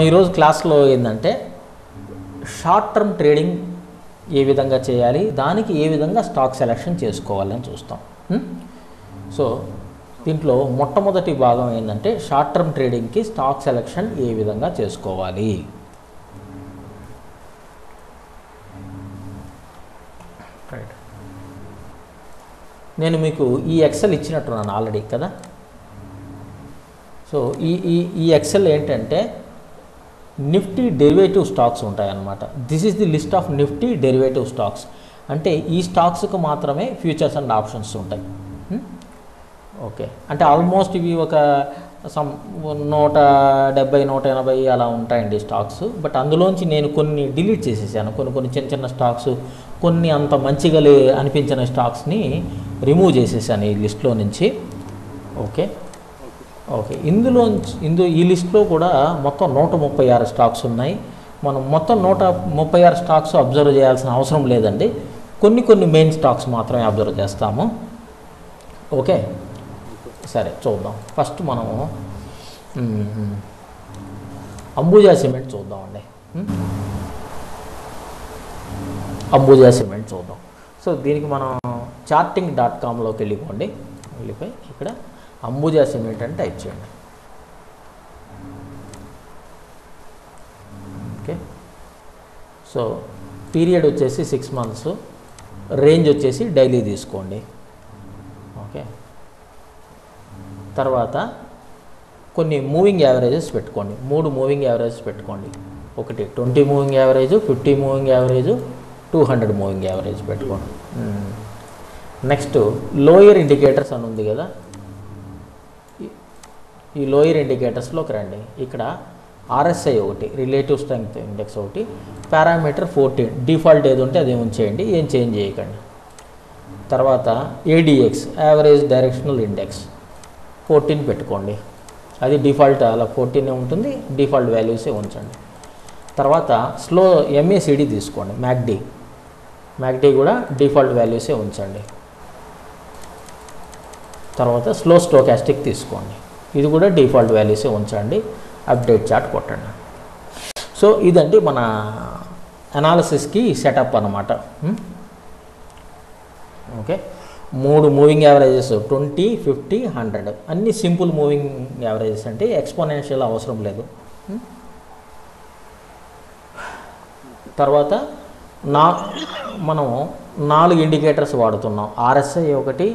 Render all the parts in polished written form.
ఈరోజు క్లాస్లో ఏంటంటే షార్ట్ టర్మ్ ట్రేడింగ్ ఏ విధంగా చేయాలి, దానికి ఏ విధంగా స్టాక్ సెలెక్షన్ చేసుకోవాలని చూస్తాం. సో దీంట్లో మొట్టమొదటి భాగం ఏంటంటే షార్ట్ టర్మ్ ట్రేడింగ్కి స్టాక్ సెలెక్షన్ ఏ విధంగా చేసుకోవాలి. రైట్, నేను మీకు ఈ ఎక్సెల్ ఇచ్చినట్టున్నాను ఆల్రెడీ కదా. సో ఈ ఎక్సెల్ ఏంటంటే నిఫ్టీ డెరివేటివ్ స్టాక్స్ ఉంటాయన్నమాట. This is the list of Nifty derivative stocks. అంటే ఈ స్టాక్స్కు మాత్రమే ఫ్యూచర్స్ అండ్ ఆప్షన్స్ ఉంటాయి. ఓకే, అంటే ఆల్మోస్ట్ ఇవి ఒక 170 180 అలా ఉంటాయండి స్టాక్స్. బట్ అందులోంచి నేను కొన్ని డిలీట్ చేసేసాను. కొన్ని చిన్న చిన్న స్టాక్స్, కొన్ని అంత మంచిగా అనిపించిన స్టాక్స్ని రిమూవ్ చేసేసాను ఈ లిస్ట్లో నుంచి. ఓకే, ఈ లిస్ట్లో కూడా మొత్తం 136 స్టాక్స్ ఉన్నాయి. మనం మొత్తం 136 స్టాక్స్ అబ్జర్వ్ చేయాల్సిన అవసరం లేదండి. కొన్ని మెయిన్ స్టాక్స్ మాత్రమే అబ్జర్వ్ చేస్తాము. ఓకే, సరే చూద్దాం. ఫస్ట్ మనము అంబుజా సిమెంట్ చూద్దామండి. అంబుజా సిమెంట్ చూద్దాం. సో దీనికి మనం charting.comలోకి వెళ్ళిపోయి ఇక్కడ అంబుజా సిమెంట్ అని టైప్ చేయండి. ఓకే, సో పీరియడ్ వచ్చేసి 6 months, రేంజ్ వచ్చేసి డైలీ తీసుకోండి. ఓకే, తర్వాత కొన్ని మూవింగ్ యావరేజెస్ పెట్టుకోండి. 3 మూవింగ్ యావరేజెస్ పెట్టుకోండి. ఒకటి 20 moving average, 50 moving average, 200 moving average పెట్టుకోండి. నెక్స్ట్ లోయర్ ఇండికేటర్స్ అని ఉంది కదా, ఈ లోయర్ ఇండికేటర్స్లోకి రండి. ఇక్కడ RSI ఒకటి, రిలేటివ్ స్ట్రెంగ్త్ ఇండెక్స్ ఒకటి, పారామీటర్ 14, డిఫాల్ట్ ఏది ఉంటే అది ఉంచేయండి, ఏం చేంజ్ చేయకండి. తర్వాత ADX, యావరేజ్ డైరెక్షనల్ ఇండెక్స్ 14 పెట్టుకోండి. అది డిఫాల్ట్ అలా 14 ఉంటుంది, డిఫాల్ట్ వాల్యూసే ఉంచండి. తర్వాత స్లో MACD తీసుకోండి, MACD కూడా డిఫాల్ట్ వాల్యూసే ఉంచండి. తర్వాత స్లో స్టోకాస్టిక్ తీసుకోండి, ఇది కూడా డిఫాల్ట్ వాల్యూసే ఉంచండి. అప్డేట్ చార్ట్ కొట్టండి. సో ఇదండి మన అనాలిసిస్కి సెటప్ అన్నమాట. ఓకే, 3 మూవింగ్ యావరేజెస్ 20, 50, 100 అన్నీ సింపుల్ మూవింగ్ యావరేజెస్, అంటే ఎక్స్పోనెన్షియల్ అవసరం లేదు. తర్వాత మనం 4 ఇండికేటర్స్ వాడుతున్నాం. RSI ఒకటి,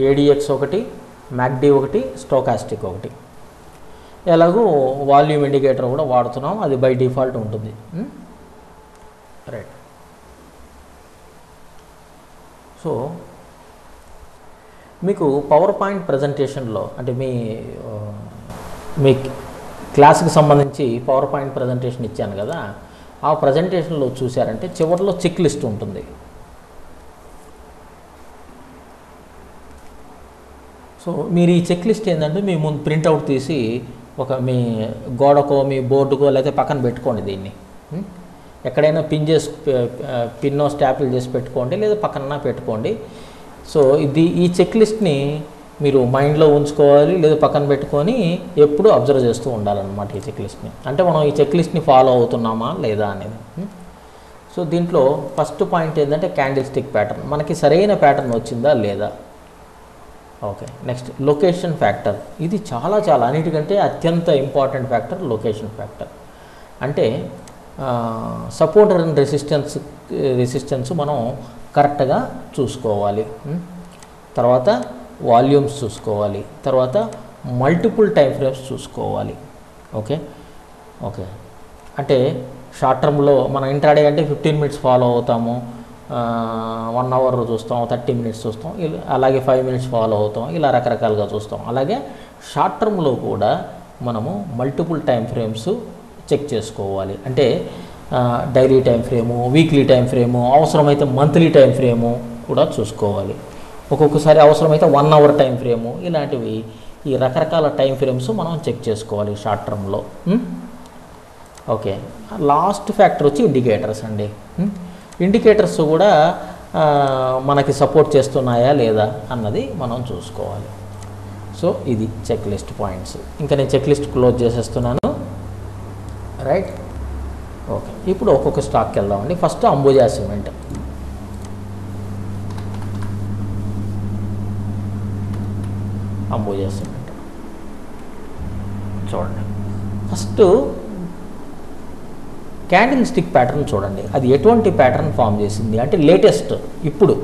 ADX ఒకటి, MACD ఒకటి, స్టోకాస్టిక్ ఒకటి. ఎలాగో వాల్యూమ్ ఇండికేటర్ కూడా వాడుతున్నాం, అది బై డిఫాల్ట్ ఉంటుంది. రైట్, సో మీకు పవర్ పాయింట్ ప్రజెంటేషన్లో, అంటే మీ క్లాస్కి సంబంధించి పవర్ పాయింట్ ప్రజెంటేషన్ ఇచ్చాను కదా, ఆ ప్రజెంటేషన్లో చూసారంటే చివరిలో చెక్ లిస్ట్ ఉంటుంది. సో మీరు ఈ చెక్ లిస్ట్ ఏంటంటే మీ ముందు ప్రింట్అవుట్ తీసి మీ గోడకో మీ బోర్డుకో లేకపోతే పక్కన పెట్టుకోండి. దీన్ని ఎక్కడైనా పిన్నో స్టాప్లు చేసి పెట్టుకోండి, లేదా పక్కన పెట్టుకోండి. సో ఈ చెక్ లిస్ట్ని మీరు మైండ్లో ఉంచుకోవాలి, లేదా పక్కన పెట్టుకొని ఎప్పుడు అబ్జర్వ్ చేస్తూ ఉండాలన్నమాట ఈ చెక్ లిస్ట్ని. అంటే మనం ఈ చెక్ లిస్ట్ని ఫాలో అవుతున్నామా లేదా అనేది. సో దీంట్లో ఫస్ట్ పాయింట్ ఏంటంటే క్యాండిల్ స్టిక్ ప్యాటర్న్, మనకి సరైన ప్యాటర్న్ వచ్చిందా లేదా. Okay, next location factor. ఇది చాలా అన్నిటికంటే అత్యంత ఇంపార్టెంట్ ఫ్యాక్టర్ లొకేషన్ ఫ్యాక్టర్. అంటే సపోర్ట్ అండ్ రెసిస్టెన్స్ మనం కరెక్ట్గా చూసుకోవాలి. తర్వాత వాల్యూమ్స్ చూసుకోవాలి. తర్వాత మల్టిపుల్ టైం ఫ్రేమ్స్ చూసుకోవాలి. ఓకే, అంటే షార్ట్ టర్మ్లో మనం ఇంట్రాడే అంటే 15 minutes ఫాలో అవుతాము, 1 hour చూస్తాం, 30 minutes చూస్తాం, అలాగే 5 minutes ఫాలో అవుతాం, ఇలా రకరకాలుగా చూస్తాం. అలాగే షార్ట్ టర్మ్లో కూడా మనము మల్టిపుల్ టైం ఫ్రేమ్స్ చెక్ చేసుకోవాలి. అంటే daily time frame, weekly time frame, అవసరమైతే మంత్లీ టైం ఫ్రేము కూడా చూసుకోవాలి. ఒక్కొక్కసారి అవసరమైతే 1 hour టైం ఫ్రేము, ఇలాంటివి ఈ రకరకాల టైం ఫ్రేమ్స్ మనం చెక్ చేసుకోవాలి షార్ట్ టర్మ్లో. ఓకే, లాస్ట్ ఫ్యాక్టర్ వచ్చి ఇండికేటర్స్ అండి. ఇండికేటర్స్ కూడా మనకి సపోర్ట్ చేస్తున్నాయా లేదా అన్నది మనం చూసుకోవాలి. సో ఇది చెక్ లిస్ట్ పాయింట్స్. ఇంకా నేను చెక్ లిస్ట్ క్లోజ్ చేసేస్తున్నాను. రైట్. ఓకే, ఇప్పుడు ఒక్కొక్క స్టాక్కి వెళ్దామండి. First Ambuja cement. Ambuja cement చూడండి. ఫస్ట్ క్యాండిల్ స్టిక్ ప్యాటర్న్ చూడండి. అది ఎటువంటి ప్యాటర్న్ ఫామ్ చేసింది అంటే లేటెస్ట్ ఇప్పుడు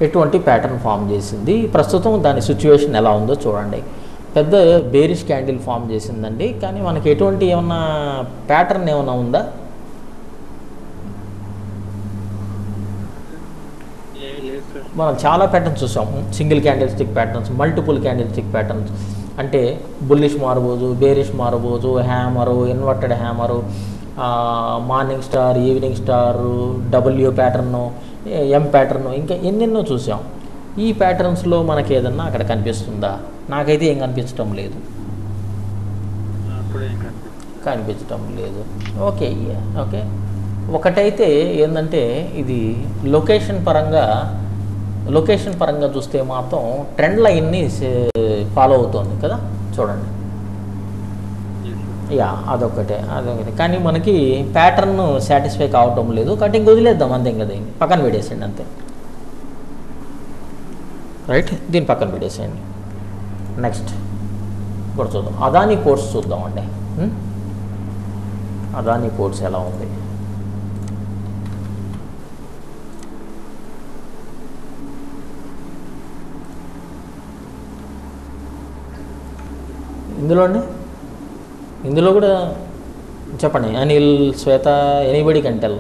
ఎటువంటి ప్యాటర్న్ ఫామ్ చేసింది, ప్రస్తుతం దాని సిచ్యువేషన్ ఎలా ఉందో చూడండి. పెద్ద బేరిష్ క్యాండిల్ ఫామ్ చేసిందండి, కానీ మనకి ఎటువంటి ఏమన్నా ప్యాటర్న్ ఏమైనా ఉందా? మనం చాలా ప్యాటర్న్స్ చూసాం. Single candlestick patterns, multiple candlestick patterns, అంటే bullish marubozu, bearish marubozu, hammer, inverted hammer, morning star, evening star, W pattern, M pattern, ఇంకా ఎన్నెన్నో చూసాం. ఈ ప్యాటర్న్స్లో మనకి ఏదన్నా అక్కడ కనిపిస్తుందా? నాకైతే ఏం కనిపించటం లేదు. కనిపించటం లేదు. Okay okay. ఒకటైతే ఏంటంటే ఇది లొకేషన్ పరంగా చూస్తే మాత్రం ట్రెండ్ లైన్ని ఫాలో అవుతుంది కదా, చూడండి. యా, అదొకటే. కానీ మనకి ప్యాటర్న్ సాటిస్ఫై కావటం లేదు. కటింగ్ వదిలేద్దాం అంతే, కదా పక్కన పెట్టేసేయండి అంతే. రైట్, దీన్ని పక్కన పెట్టేసేయండి. నెక్స్ట్ ఇప్పుడు చూద్దాం అదానీ పోర్ట్స్ చూద్దామండి. అదానీ పోర్ట్స్ ఎలా ఉంది? ఇందులో కూడా చెప్పండి. అనిల్, శ్వేత, ఎనీబడి కెన్ టెల్.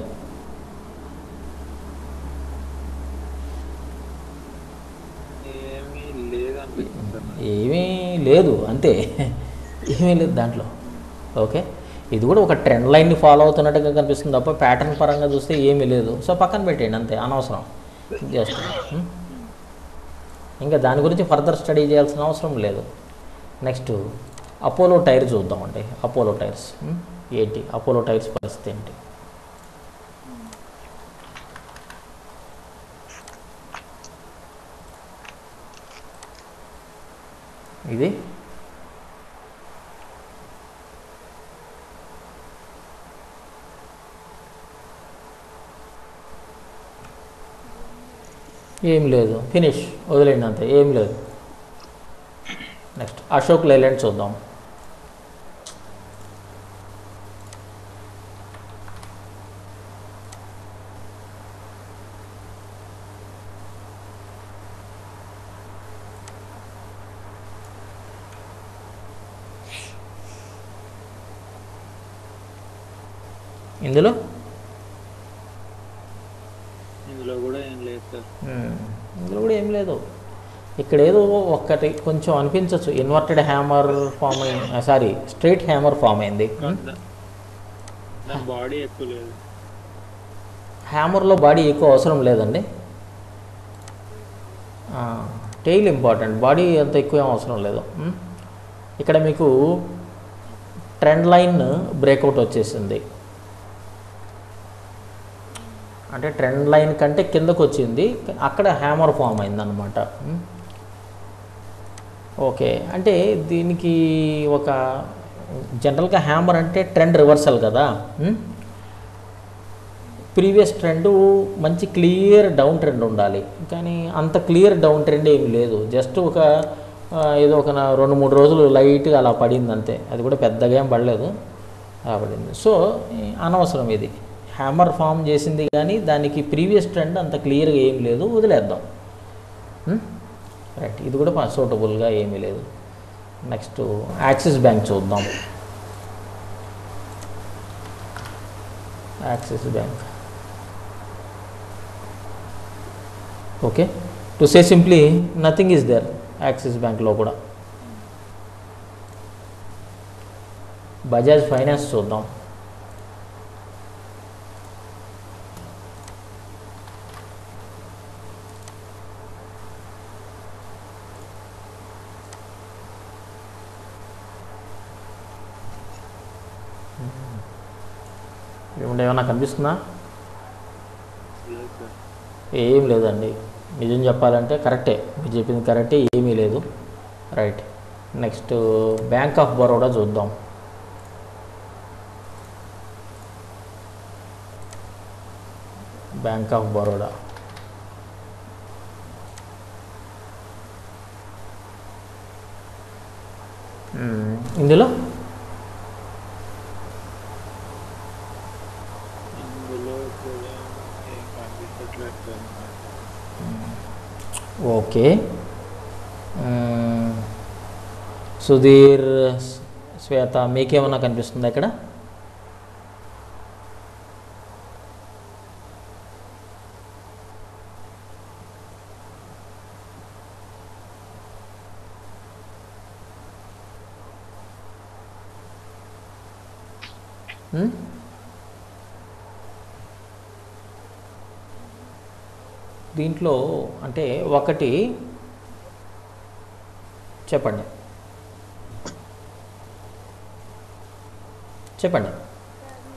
ఏమీ లేదు అంతే, ఏమీ లేదు దాంట్లో. ఓకే, ఇది కూడా ఒక ట్రెండ్ లైన్ని ఫాలో అవుతున్నట్టుగా కనిపిస్తుంది తప్ప ప్యాటర్న్ పరంగా చూస్తే ఏమీ లేదు. సో పక్కన పెట్టేయండి అంతే, అనవసరం. జస్ట్ ఇంకా దాని గురించి ఫర్దర్ స్టడీ చేయాల్సిన అవసరం లేదు. నెక్స్ట్ అపోలో టైర్ చూద్దామండి. అపోలో టైర్స్ ఏంటి? అపోలో టైర్స్ పరిస్థితి ఏంటి? ఇది ఏం లేదు, ఫినిష్, వదిలేండి అంతే, ఏం లేదు. నెక్స్ట్ అశోక్ లేలాండ్ చూద్దాం. ఇందులో కూడా ఏం లేదు సార్. ఇందులో కూడా ఏం లేదు. ఇక్కడ ఏదో ఒక్కటి కొంచెం అనిపించవచ్చు, ఇన్వర్టెడ్ హ్యామర్ ఫామ్ అయింది, సారీ స్ట్రైట్ హ్యామర్ ఫామ్ అయింది. బాడీ ఎక్కువ లేదు, హ్యామర్లో బాడీ ఎక్కువ అవసరం లేదండి. టెయిల్ ఇంపార్టెంట్, బాడీ అంత ఎక్కువ ఏం అవసరం లేదు. ఇక్కడ మీకు ట్రెండ్ లైన్ బ్రేక్అవుట్ వచ్చేసింది, అంటే ట్రెండ్ లైన్ కంటే కిందకు వచ్చింది, అక్కడ హ్యామర్ ఫామ్ అయిందన్నమాట. ఓకే, అంటే దీనికి ఒక జనరల్గా హ్యామర్ అంటే ట్రెండ్ రివర్సల్ కదా. ప్రీవియస్ ట్రెండ్ మంచి క్లియర్ డౌన్ ట్రెండ్ ఉండాలి, కానీ అంత క్లియర్ డౌన్ ట్రెండ్ ఏమి లేదు. జస్ట్ ఒక ఏదో ఒక 2-3 రోజులు లైట్గా అలా పడింది అంతే, అది కూడా పెద్దగా ఏం పడలేదు, అలా పడింది. సో అనవసరం, ఇది హ్యామర్ ఫామ్ చేసింది కానీ దానికి ప్రీవియస్ ట్రెండ్ అంత క్లియర్గా ఏం లేదు, వదిలేద్దాం. రైట్, ఇది కూడా సూటబుల్గా ఏమీ లేదు. నెక్స్ట్ యాక్సిస్ బ్యాంక్ చూద్దాం. Axis bank okay, to say simply nothing is there Axis బ్యాంక్లో కూడా. బజాజ్ ఫైనాన్స్ చూద్దాం. ఏమన్నా కనిపిస్తుందా? ఏం లేదండి, నిజం చెప్పాలంటే కరెక్టే, మీరు చెప్పింది కరెక్టే, ఏమీ లేదు. Right, next bank of Baroda చూద్దాం. Bank of Baroda. ఇందులో ఇందులో కూడా ఏం కనిపించట్లేదు. ఓకే. సుధీర్, శ్వేత, మీకేమన్నా కనిపిస్తుందా ఇక్కడ? దీంట్లో అంటే ఒకటి చెప్పండి.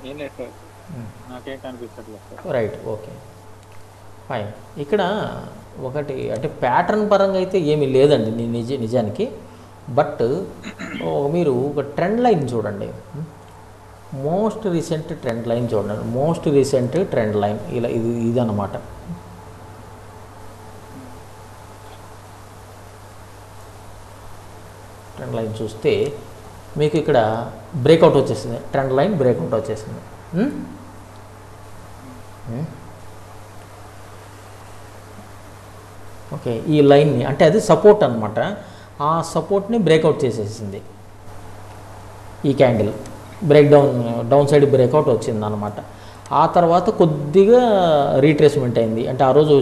ఏం లేదు సార్, నాకేం కనిపించట్లేదు సార్. Right, okay, fine. ఇక్కడ ఒకటి అంటే ప్యాటర్న్ పరంగా అయితే ఏమీ లేదండి నిజానికి. బట్ మీరు ఒక ట్రెండ్ లైన్ చూడండి. మోస్ట్ రీసెంట్ ట్రెండ్ లైన్ చూడండి. మోస్ట్ రీసెంట్ ట్రెండ్ లైన్ ఇలా ఇదన్నమాట. ట్రెండ్ లైన్ చూస్తే మీకు ఇక్కడ బ్రేక్అవుట్ వచ్చేసింది. ట్రెండ్ లైన్ బ్రేక్అవుట్ వచ్చేసింది. ఓకే, ఈ లైన్ని అంటే అది సపోర్ట్ అనమాట. ఆ సపోర్ట్ని బ్రేక్అవుట్ చేసేసింది. ఈ క్యాండిల్ డౌన్ సైడ్ బ్రేక్అవుట్ వచ్చింది అనమాట. ఆ తర్వాత కొద్దిగా రీట్రేస్మెంట్ అయింది. అంటే ఆ రోజు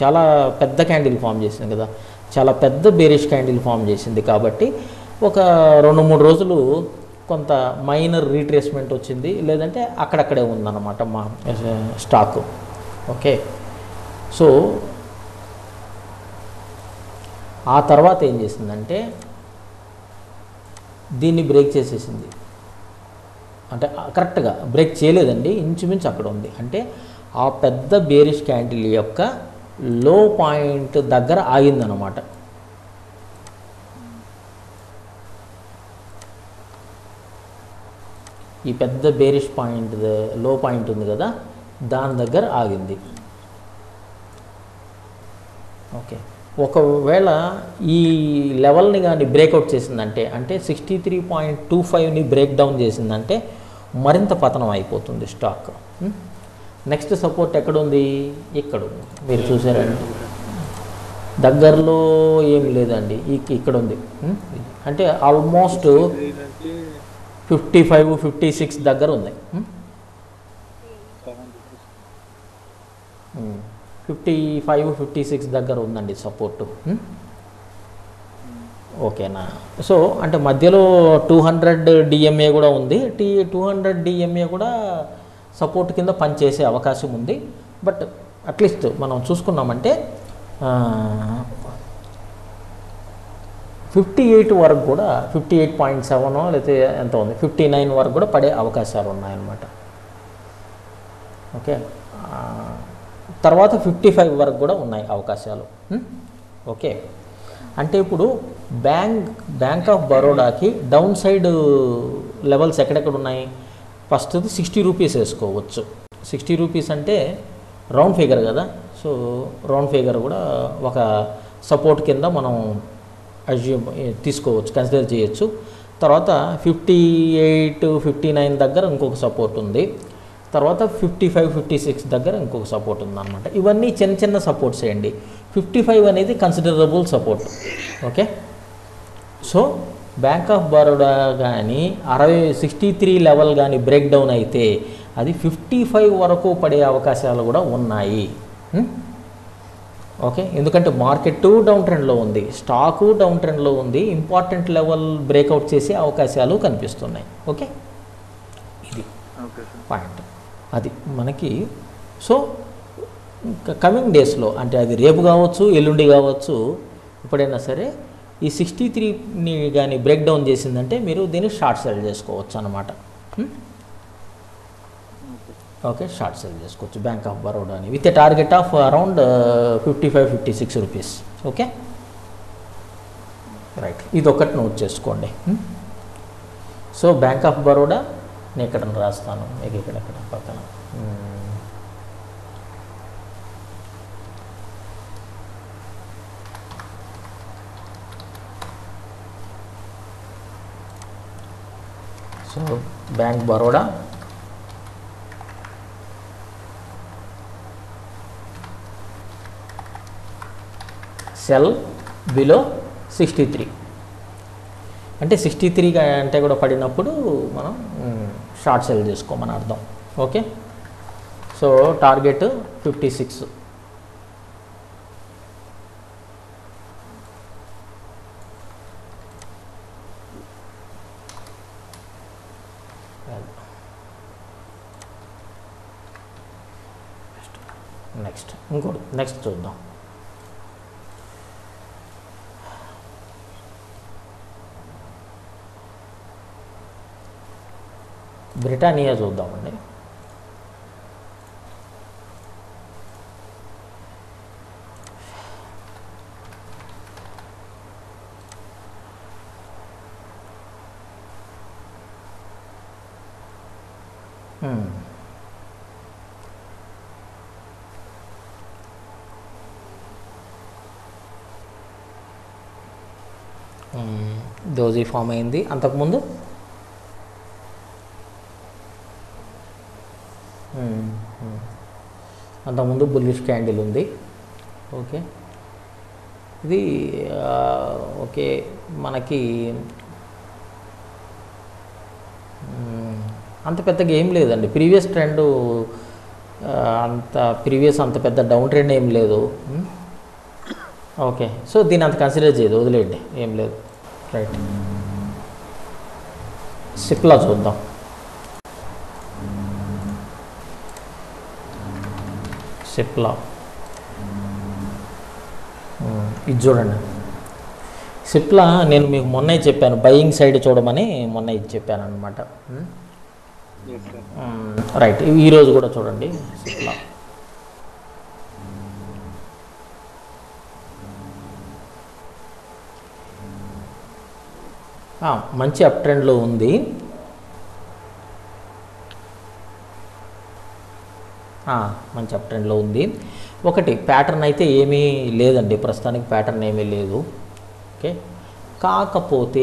చాలా పెద్ద క్యాండిల్ ఫామ్ చేసింది కదా, చాలా పెద్ద బేరిష్ క్యాండిల్ ఫామ్ చేసింది. కాబట్టి ఒక 2-3 రోజులు కొంత మైనర్ రీట్రేస్మెంట్ వచ్చింది, లేదంటే అక్కడక్కడే ఉందన్నమాట మా స్టాక్. ఓకే, సో ఆ తర్వాత ఏం చేసిందంటే దీన్ని బ్రేక్ చేసేసింది. అంటే కరెక్ట్గా బ్రేక్ చేయలేదండి, ఇంచుమించు అక్కడ ఉంది. అంటే ఆ పెద్ద బేరిష్ క్యాండిల్ యొక్క లో పాయింట్ దగ్గర ఆగిందనమాట. ఈ పెద్ద బేరిష్ పాయింట్ లో పాయింట్ ఉంది కదా, దాని దగ్గర ఆగింది. ఓకే, ఒకవేళ ఈ లెవెల్ని కానీ బ్రేక్అవుట్ చేసిందంటే, అంటే 63.25ని బ్రేక్ డౌన్ చేసిందంటే మరింత పతనం అయిపోతుంది స్టాక్. నెక్స్ట్ సపోర్ట్ ఎక్కడుంది? ఇక్కడ ఉంది. మీరు చూసారండి, దగ్గరలో ఏం లేదండి, ఇక్కడ ఉంది. అంటే ఆల్మోస్ట్ 55-56 దగ్గర ఉంది. 55-56 దగ్గర ఉందండి సపోర్టు. ఓకేనా? సో అంటే మధ్యలో 200 DMA కూడా ఉంది. 200 DMA కూడా సపోర్ట్ కింద పనిచేసే అవకాశం ఉంది. బట్ అట్లీస్ట్ మనం చూసుకున్నామంటే 58 వరకు కూడా, 58.7 లేకపోతే ఎంత ఉంది, 59 వరకు కూడా పడే అవకాశాలు ఉన్నాయన్నమాట. ఓకే, తర్వాత 55 వరకు కూడా ఉన్నాయి అవకాశాలు. ఓకే, అంటే ఇప్పుడు బ్యాంక్ ఆఫ్ బరోడాకి డౌన్ సైడ్ లెవెల్స్ ఎక్కడెక్కడ ఉన్నాయి? ఫస్ట్ది 60 రూపీస్ వేసుకోవచ్చు. 60 రూపీస్ అంటే రౌండ్ ఫిగర్ కదా, సో రౌండ్ ఫిగర్ కూడా ఒక సపోర్ట్ కింద మనం అజ్యూమ్ తీసుకోవచ్చు, కన్సిడర్ చేయొచ్చు. తర్వాత 58-59 దగ్గర ఇంకొక సపోర్ట్ ఉంది. తర్వాత 55-56 దగ్గర ఇంకొక సపోర్ట్ ఉందన్నమాట. ఇవన్నీ చిన్న చిన్న సపోర్ట్స్ వేయండి. 55 అనేది considerable support. Okay, so bank of Baroda కానీ 63 లెవెల్ కానీ బ్రేక్ డౌన్ అయితే అది 55 వరకు పడే అవకాశాలు కూడా ఉన్నాయి. ఓకే, ఎందుకంటే మార్కెట్ డౌన్ ట్రెండ్లో ఉంది, స్టాకు డౌన్ ట్రెండ్లో ఉంది, ఇంపార్టెంట్ లెవెల్ బ్రేక్అవుట్ చేసే అవకాశాలు కనిపిస్తున్నాయి. ఓకే, ఇది పాయింట్. అది మనకి సో కమింగ్ డేస్లో, అంటే అది రేపు కావచ్చు, ఎల్లుండి కావచ్చు, ఎప్పుడైనా సరే ఈ 63ని కానీ బ్రేక్ డౌన్ చేసిందంటే మీరు దీన్ని షార్ట్ సెల్ చేసుకోవచ్చు అన్నమాట. ఓకే, షార్ట్ సెల్ చేసుకోవచ్చు బ్యాంక్ ఆఫ్ బరోడాని with a target of around 55-56 rupees. Okay, right, ఇది ఒకటి నోట్ చేసుకోండి. సో బ్యాంక్ ఆఫ్ బరోడా నేను ఇక్కడ రాస్తాను మీకు, ఇక్కడ పక్కన so bank Baroda, cell below 63 అంటే 63 అంటే కూడా పడినప్పుడు మనం షార్ట్ సెల్ చేసుకోమని అర్థం. Okay, so target 56. నెక్స్ట్ చూద్దాం. బ్రిటానియా చూద్దామండి. దోజీ ఫామ్ అయింది. అంతకుముందు బుల్లిష్ క్యాండిల్ ఉంది. ఓకే, ఇది ఓకే మనకి అంత పెద్దగా ఏం లేదండి. ప్రీవియస్ ట్రెండ్ అంత పెద్ద డౌన్ ట్రెండ్ ఏం లేదు. ఓకే, సో దీన్ని అంత కన్సిడర్ చేయదు, వదిలేయండి, ఏం లేదు. రైట్, సిప్లా చూద్దాం. సిప్లా ఇది చూడండి. సిప్లా నేను మీకు మొన్న చెప్పాను, బయింగ్ సైడ్ చూడమని మొన్న ఇది చెప్పాను అనమాట. రైట్, ఈరోజు కూడా చూడండి సిప్లా. మంచి అప్ ట్రెండ్లో ఉంది. మంచి అప్ ట్రెండ్లో ఉంది. ఒకటి ప్యాటర్న్ అయితే ఏమీ లేదండి, ప్రస్తుతానికి ప్యాటర్న్ ఏమీ లేదు. ఓకే, కాకపోతే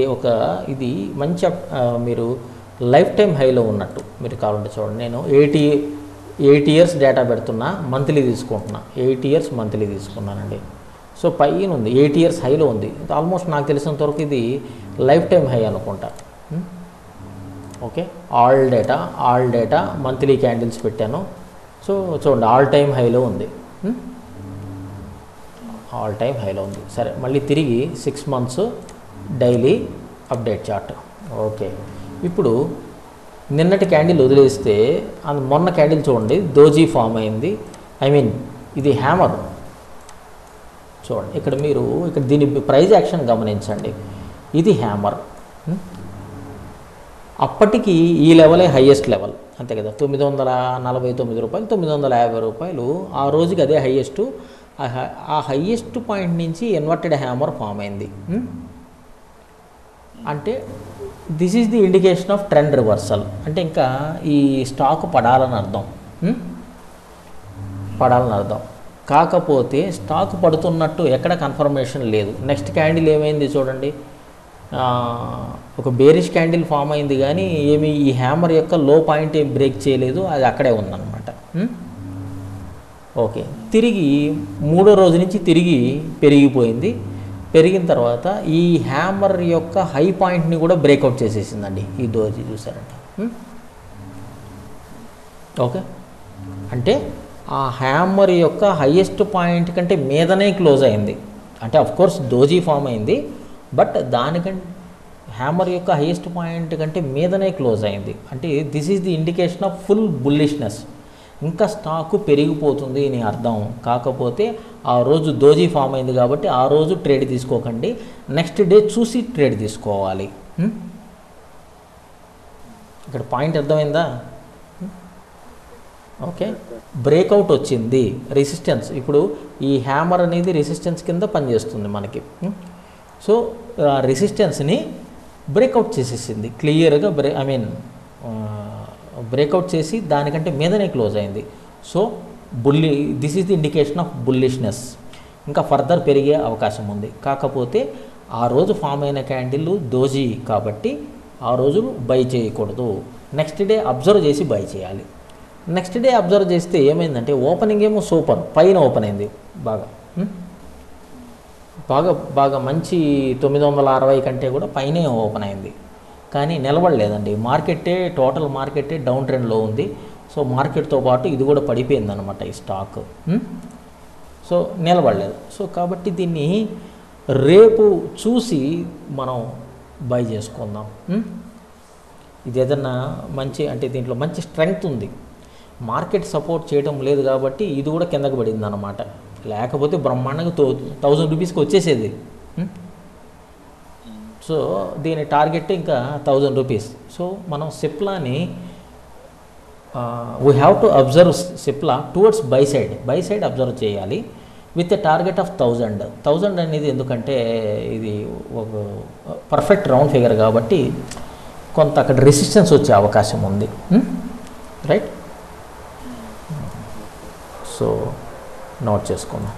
ఇది మంచి మీరు లైఫ్ టైం హైలో ఉన్నట్టు మీరు కావాలంటే చూడండి. నేను 8 ఇయర్స్ డేటా పెడుతున్నా, మంత్లీ తీసుకుంటున్నా. 8 ఇయర్స్ మంత్లీ తీసుకున్నానండి. సో పైన ఉంది, 8 ఇయర్స్ హైలో ఉంది. ఆల్మోస్ట్ నాకు తెలిసినంత వరకు ఇది లైఫ్ టైం హై అనుకుంటా. Okay, all data monthly candles పెట్టాను. సో చూడండి, ఆల్ టైమ్ హైలో ఉంది. సరే, మళ్ళీ తిరిగి 6 months daily update chart. Okay, ఇప్పుడు నిన్నటి క్యాండిల్ వదిలేస్తే మొన్న క్యాండిల్ చూడండి, దోజీ ఫామ్ అయింది. ఇది హ్యామర్ చూడండి. ఇక్కడ దీని ప్రైజ్ యాక్షన్ గమనించండి. ఇది హ్యామర్. అప్పటికి ఈ లెవెలే హైయెస్ట్ లెవెల్, అంతే కదా. 949 రూపాయలు, 950 రూపాయలు ఆ రోజుకి అదే హైయెస్ట్. ఆ హైయెస్ట్ పాయింట్ నుంచి ఇన్వర్టెడ్ హ్యామర్ ఫామ్ అయింది. అంటే this is the indication of trend reversal. అంటే ఇంకా ఈ స్టాక్ పడాలని అర్థం. కాకపోతే స్టాక్ పడుతున్నట్టు ఎక్కడ కన్ఫర్మేషన్ లేదు. నెక్స్ట్ క్యాండిల్ ఏమైంది చూడండి, ఒక బేరిష్ క్యాండిల్ ఫామ్ అయింది, కానీ ఈ హ్యామర్ యొక్క లో పాయింట్ ఏం బ్రేక్ చేయలేదు, అది అక్కడే ఉందన్నమాట. ఓకే, తిరిగి 3వ రోజు నుంచి తిరిగి పెరిగిపోయింది. పెరిగిన తర్వాత ఈ హ్యామర్ యొక్క హై పాయింట్ని కూడా బ్రేక్అవుట్ చేసేసిందండి ఈ దోజీ, చూసారంట. ఓకే, అంటే ఆ హ్యామర్ యొక్క హైయెస్ట్ పాయింట్ కంటే మీదనే క్లోజ్ అయింది. అంటే అఫ్కోర్స్ దోజీ ఫామ్ అయింది, బట్ దానికంటే హ్యామర్ యొక్క హైయెస్ట్ పాయింట్ కంటే మీదనే క్లోజ్ అయింది. అంటే this is the indication of full bullishness. ఇంకా స్టాకు పెరిగిపోతుంది అని అర్థం. కాకపోతే ఆ రోజు దోజీ ఫామ్ అయింది కాబట్టి ఆ రోజు ట్రేడ్ తీసుకోకండి, నెక్స్ట్ డే చూసి ట్రేడ్ తీసుకోవాలి. ఇక్కడ పాయింట్ అర్థమైందా? ఓకే, బ్రేక్అవుట్ వచ్చింది, రెసిస్టెన్స్. ఇప్పుడు ఈ హ్యామర్ అనేది రెసిస్టెన్స్ కింద పనిచేస్తుంది మనకి. సో రెసిస్టెన్స్ని బ్రేక్అవుట్ చేసేసింది క్లియర్గా. బ్రేక్అవుట్ చేసి దానికంటే మీదనే క్లోజ్ అయింది. So this is the indication of bullishness. ఇంకా ఫర్దర్ పెరిగే అవకాశం ఉంది. కాకపోతే ఆ రోజు ఫామ్ అయిన క్యాండిల్ దోజీ కాబట్టి ఆ రోజు బై చేయకూడదు. నెక్స్ట్ డే అబ్జర్వ్ చేసి బై చేయాలి. నెక్స్ట్ డే అబ్జర్వ్ చేస్తే ఏమైందంటే ఓపెనింగ్ ఏమో సూపర్, పైన ఓపెన్ అయింది బాగా బాగా బాగా మంచి 960 కంటే కూడా పైనే ఓపెన్ అయింది. కానీ నిలబడలేదండి. టోటల్ మార్కెట్టే డౌన్ ట్రెండ్లో ఉంది. సో మార్కెట్తో పాటు ఇది కూడా పడిపోయిందనమాట ఈ స్టాక్. సో నిలబడలేదు. సో కాబట్టి దీన్ని రేపు చూసి మనం బై చేసుకుందాం. ఇది ఏదన్నా మంచి అంటే దీంట్లో మంచి స్ట్రెంగ్త్ ఉంది, మార్కెట్ సపోర్ట్ చేయడం లేదు కాబట్టి ఇది కూడా కిందకి పడింది అన్నమాట. లేకపోతే బ్రహ్మాండంగా 1000 రూపీస్కి వచ్చేసేది. సో దీని టార్గెట్ ఇంకా 1000 రూపీస్. సో మనం సిప్లాని we have to observe Cipla towards buy side observe చేయాలి విత్ ఎ టార్గెట్ ఆఫ్ 1000 అనేది ఎందుకంటే ఇది ఒక పర్ఫెక్ట్ రౌండ్ ఫిగర్ కాబట్టి కొంత అక్కడ రెసిస్టెన్స్ వచ్చే అవకాశం ఉంది. రైట్. సో నోట్ చేసుకుందాం.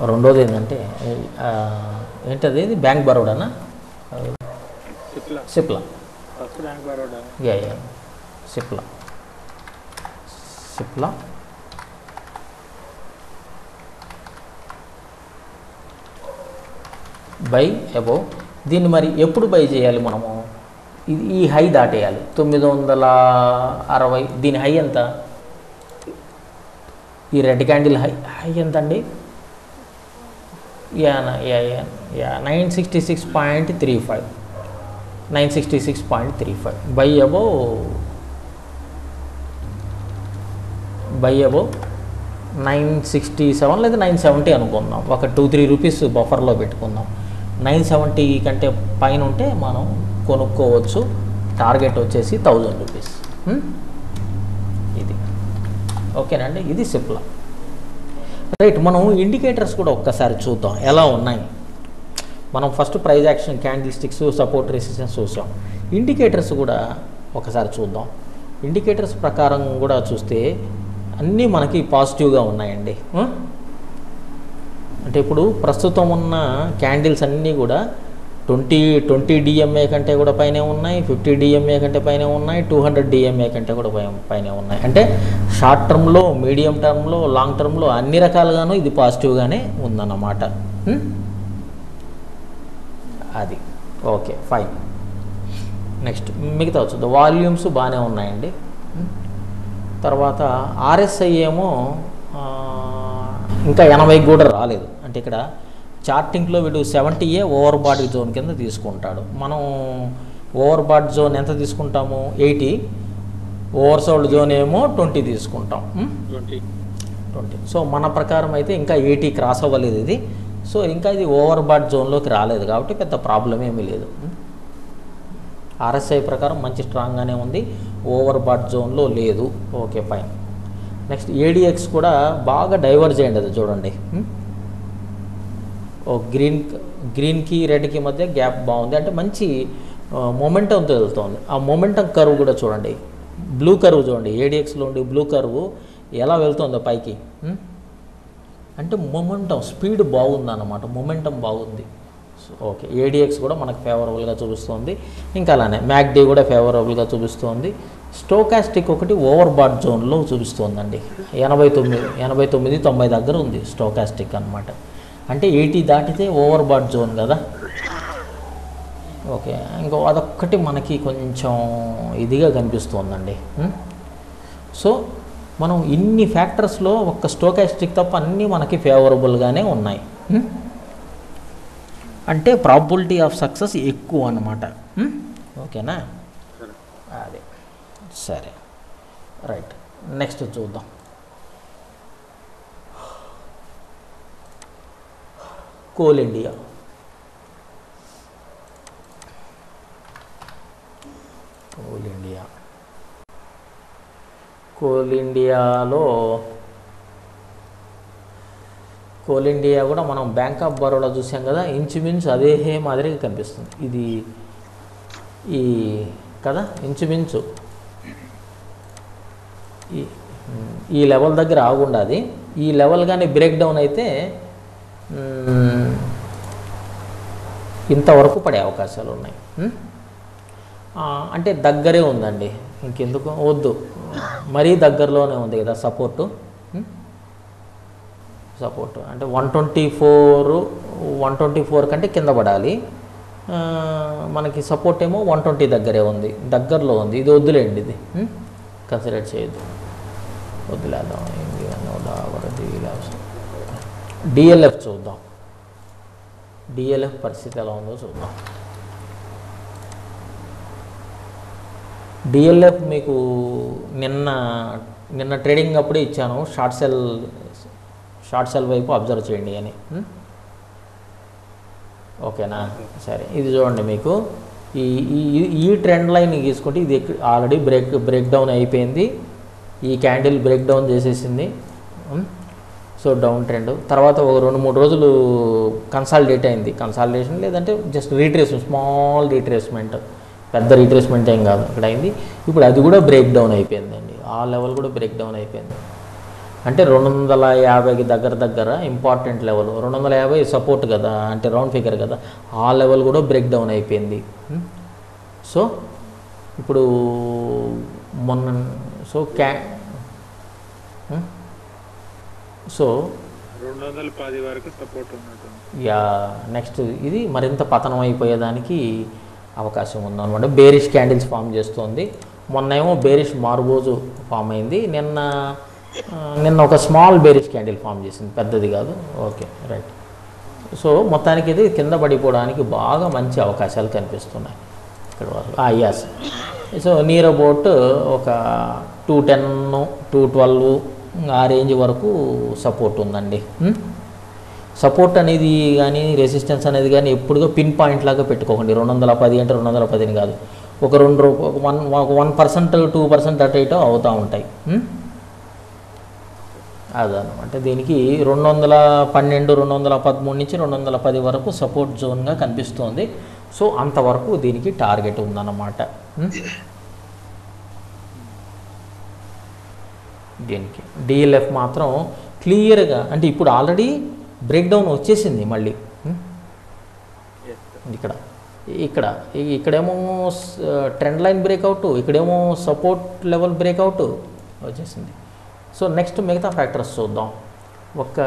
రెండోది ఏంటంటే ఏంటది, ఇది బ్యాంక్ బరోడానా? Cipla. Yeah Cipla buy above. దీన్ని మరి ఎప్పుడు బై చేయాలి మనము? ఇది ఈ హై దాటేయాలి 960. దీని హై ఎంత? ఈ రెడ్ క్యాండిల్ హై ఎంత అండి? 966.35. 966.35 బై అబౌవ్ 967 లేదా 970 అనుకుందాం. ఒక 2-3 రూపీస్ బఫర్లో పెట్టుకుందాం. 970 కంటే పైన ఉంటే మనం కొనుక్కోవచ్చు. టార్గెట్ వచ్చేసి 1000 రూపీస్. ఇది ఓకేనండి. ఇది సిప్లా. రైట్. మనం ఇండికేటర్స్ కూడా ఒక్కసారి చూద్దాం ఎలా ఉన్నాయి. మనం first price action, candle sticks, support, resistance చూసాం. ఇండికేటర్స్ కూడా ఒకసారి చూద్దాం. ఇండికేటర్స్ ప్రకారం కూడా చూస్తే అన్నీ మనకి పాజిటివ్గా ఉన్నాయండి. అంటే ఇప్పుడు ప్రస్తుతం ఉన్న క్యాండిల్స్ అన్నీ కూడా 20 డిఎంఏ కంటే కూడా పైనే ఉన్నాయి, 50 డిఎంఏ కంటే పైనే ఉన్నాయి, 200 డిఎంఏ కంటే కూడా పైనే ఉన్నాయి. అంటే షార్ట్ టర్మ్లో, మీడియం టర్మ్లో, లాంగ్ టర్మ్లో అన్ని రకాలుగాను ఇది పాజిటివ్గానే ఉందన్నమాట. అది ఓకే, ఫైన్. నెక్స్ట్ మిగతా వచ్చుద్ది. వాల్యూమ్స్ బాగానే ఉన్నాయండి. తర్వాత ఆర్ఎస్ఐ ఏమో ఇంకా 80 కూడా రాలేదు. అంటే ఇక్కడ చార్టింగ్లో వీడు 70 ఓవర్ బాట్ జోన్ కింద తీసుకుంటాడు. మనం ఓవర్ బాట్ జోన్ ఎంత తీసుకుంటాము? 80. ఓవర్ సోల్డ్ జోన్ ఏమో 20 తీసుకుంటాం. 20. సో మన ప్రకారం అయితే ఇంకా 80 క్రాస్ అవ్వలేదు ఇది. సో ఇంకా ఇది ఓవర్ బాట్ జోన్లోకి రాలేదు కాబట్టి పెద్ద ప్రాబ్లం ఏమీ లేదు. ఆర్ఎస్ఐ ప్రకారం మంచి స్ట్రాంగ్గానే ఉంది, ఓవర్ బాట్ జోన్లో లేదు. Okay, fine. నెక్స్ట్ ఏడిఎక్స్ కూడా బాగా డైవర్జ్ అయ్యింది. అది చూడండి, ఓ గ్రీన్కి రెడ్కి మధ్య గ్యాప్ బాగుంది. అంటే మంచి మొమెంటంతో వెళ్తుంది. ఆ మొమెంటం కర్వ్ కూడా చూడండి, బ్లూ కర్వ్ చూడండి. ఏడిఎక్స్లో ఉండి బ్లూ కర్వ్ ఎలా వెళ్తుందో పైకి. అంటే మొమెంటం స్పీడ్ బాగుందన్నమాట, మొమెంటం బాగుంది. ఓకే, ఏడిఎక్స్ కూడా మనకు ఫేవరబుల్గా చూపిస్తుంది. ఇంకా అలానే మ్యాక్డీ కూడా ఫేవరబుల్గా చూపిస్తుంది. స్టోకాస్టిక్ ఒకటి ఓవర్ బాట్ జోన్లో చూపిస్తుందండి. 89-90 దగ్గర ఉంది స్టోకాస్టిక్ అనమాట. అంటే 80 దాటితే ఓవర్ బాట్ జోన్ కదా. ఓకే, ఇంకో అదొక్కటి మనకి కొంచెం ఇదిగా కనిపిస్తుందండి. సో మనం ఇన్ని ఫ్యాక్టర్స్లో ఒక్క స్టోకాస్టిక్ తప్ప అన్నీ మనకి ఫేవరబుల్గానే ఉన్నాయి. అంటే ప్రాబబిలిటీ ఆఫ్ సక్సెస్ ఎక్కువ అన్నమాట. ఓకేనా? అదే, సరే, రైట్. నెక్స్ట్ చూద్దాం. Coal India. కోల్ ఇండియా కూడా మనం బ్యాంక్ ఆఫ్ బరోడా చూసాం కదా, ఇంచుమించు అదే మాదిరిగా కనిపిస్తుంది ఇది. ఈ కదా ఇంచుమించు ఈ లెవెల్ దగ్గర ఆగుండాది. ఈ లెవెల్ కానీ బ్రేక్ డౌన్ అయితే మ్, ఇంతవరకు పడే అవకాశాలు ఉన్నాయి. అంటే దగ్గరే ఉందండి, ఇంకెందుకు వద్దు, మరీ దగ్గరలోనే ఉంది కదా సపోర్టు. సపోర్టు అంటే 124 కంటే కింద పడాలి. మనకి సపోర్ట్ ఏమో 120 దగ్గరే ఉంది, దగ్గరలో ఉంది. ఇది వద్దులేండి, ఇది కన్సిడర్ చేయొద్దు, వదిలేద్దాం. డిఎల్ఎఫ్ చూద్దాం, డిఎల్ఎఫ్ పరిస్థితి ఎలా ఉందో చూద్దాం. డిఎల్ఎఫ్ మీకు నిన్న ట్రేడింగ్ అప్పుడే ఇచ్చాను, షార్ట్ సెల్ వైపు అబ్జర్వ్ చేయండి అని. ఓకేనా? సరే, ఇది చూడండి, మీకు ఈ ట్రెండ్ లైన్ తీసుకుంటే ఇది ఆల్రెడీ బ్రేక్ డౌన్ అయిపోయింది. ఈ క్యాండిల్ బ్రేక్ డౌన్ చేసేసింది. సో డౌన్ ట్రెండ్ తర్వాత ఒక 2-3 రోజులు కన్సాలిడేట్ అయింది. కన్సాలిడేషన్ లేదంటే జస్ట్ రీట్రేస్మెంట్, స్మాల్ రీట్రేస్మెంట్, పెద్ద రీట్రేస్మెంట్ ఏం కాదు అక్కడ అయింది. ఇప్పుడు అది కూడా బ్రేక్ డౌన్ అయిపోయిందండి, ఆ లెవెల్ కూడా బ్రేక్ డౌన్ అయిపోయింది. అంటే 250కి దగ్గర ఇంపార్టెంట్ లెవెల్ 250 సపోర్ట్ కదా, అంటే రౌండ్ ఫిగర్ కదా, ఆ లెవెల్ కూడా బ్రేక్ డౌన్ అయిపోయింది. సో ఇప్పుడు మొన్న సో 210 వరకు సపోర్ట్ ఉన్నట్టు. యా, నెక్స్ట్ ఇది మరింత పతనం అయిపోయేదానికి అవకాశం ఉందన్నమాట. బేరిష్ క్యాండిల్స్ ఫామ్ చేస్తుంది. మొన్న ఏమో బేరిష్ మార్బోజు ఫామ్ అయింది, నిన్న ఒక స్మాల్ బేరిష్ క్యాండిల్ ఫామ్ చేసింది, పెద్దది కాదు. Okay, right. సో మొత్తానికి ఇది కింద పడిపోవడానికి బాగా మంచి అవకాశాలు కనిపిస్తున్నాయి ఇక్కడ వరకు. యస్, సో నియర్ అబౌట్ ఒక 210, 212 ఆ రేంజ్ వరకు సపోర్ట్ ఉందండి. సపోర్ట్ అనేది కానీ రెసిస్టెన్స్ అనేది కానీ ఎప్పుడుగా పిన్ పాయింట్ లాగా పెట్టుకోకండి. 210 అంటే 210 కాదు, ఒక 1%, 2% అటు ఇటు అవుతూ ఉంటాయి. అదనమాట. దీనికి 212, 213 నుంచి 210 వరకు సపోర్ట్ జోన్గా కనిపిస్తుంది. సో అంతవరకు దీనికి టార్గెట్ ఉందన్నమాట. దీనికి డిఎల్ఎఫ్ మాత్రం క్లియర్గా, అంటే ఇప్పుడు ఆల్రెడీ బ్రేక్ డౌన్ వచ్చేసింది మళ్ళీ. ఇక్కడేమో ట్రెండ్ లైన్ బ్రేక్అవుట్, ఇక్కడేమో సపోర్ట్ లెవెల్ బ్రేక్అవుట్ వచ్చేసింది. సో నెక్స్ట్ మిగతా ఫ్యాక్టర్స్ చూద్దాం. ఒక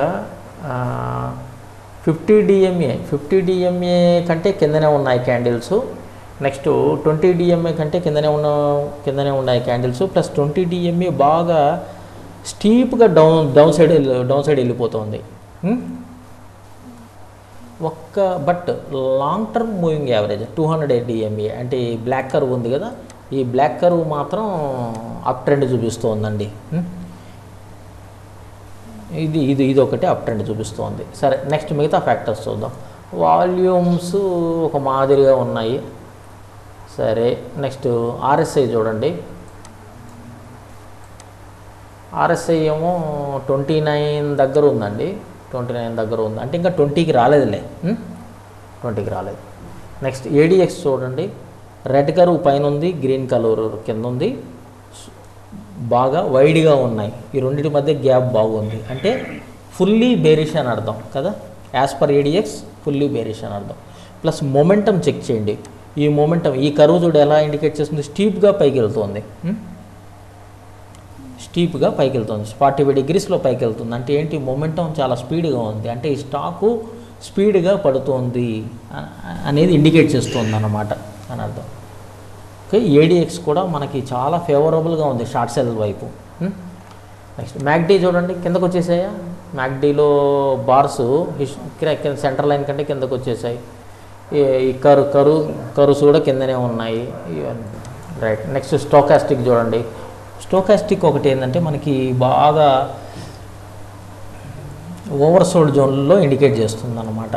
50 డిఎంఏ కంటే కిందనే ఉన్నాయి క్యాండిల్స్. నెక్స్ట్ 20 డిఎంఏ కంటే కిందనే ఉన్నాయి క్యాండిల్స్. ప్లస్ 20 డిఎంఏ బాగా స్టీప్గా డౌన్ సైడ్ వెళ్ళిపోతుంది. But long term moving average 200 DMA అంటే ఈ బ్లాక్ కర్వ్ ఉంది కదా, ఈ బ్లాక్ కర్వ్ మాత్రం అప్ ట్రెండ్ చూపిస్తోందండి. ఇది ఒకటి అప్ ట్రెండ్ చూపిస్తోంది. సరే, నెక్స్ట్ మిగతా ఫ్యాక్టర్స్ చూద్దాం. వాల్యూమ్స్ ఒక మాదిరిగా ఉన్నాయి. సరే, నెక్స్ట్ ఆర్ఎస్ఐ చూడండి. ఆర్ఎస్ఐ ఏమో 29 దగ్గర ఉందండి, 29 దగ్గర ఉంది, అంటే ఇంకా 20కి రాలేదులే, 20కి రాలేదు. నెక్స్ట్ ఏడిఎక్స్ చూడండి. రెడ్ కర్వ్ పైన ఉంది, గ్రీన్ కలర్ కింద ఉంది, బాగా వైడ్గా ఉన్నాయి. ఈ రెండింటి మధ్య గ్యాప్ బాగుంది, అంటే ఫుల్లీ బేరిష్ అని అర్థం కదా. As per ADX fully bearish అని అర్థం. ప్లస్ మొమెంటం చెక్ చేయండి. ఈ మొమెంటం, ఈ కర్వ్ చూడు ఎలా ఇండికేట్ చేస్తుంది, స్టీప్గా పైకి వెళ్తుంది. స్టీప్గా పైకి వెళ్తుంది, 45 డిగ్రీస్లో పైకి వెళ్తుంది. అంటే ఏంటి, మొమెంటం చాలా స్పీడ్గా ఉంది, అంటే ఈ స్టాకు స్పీడ్గా పడుతుంది అనేది ఇండికేట్ చేస్తుంది అన్నమాట అని అర్థం. ఓకే, ఏడిఎక్స్ కూడా మనకి చాలా ఫేవరబుల్గా ఉంది షార్ట్ సెల్ వైపు. నెక్స్ట్ మ్యాక్డీ చూడండి, కిందకు వచ్చేసాయా. మ్యాక్డీలో బార్స్ సెంటర్ లైన్ కంటే కిందకు వచ్చేసాయి. ఈ కరుస్ కూడా కిందనే ఉన్నాయి. రైట్. నెక్స్ట్ స్టోకాస్టిక్ చూడండి. స్టోకాస్టిక్ ఒకటి ఏంటంటే మనకి బాగా ఓవర్సోల్డ్ జోన్లో ఇండికేట్ చేస్తుంది అన్నమాట.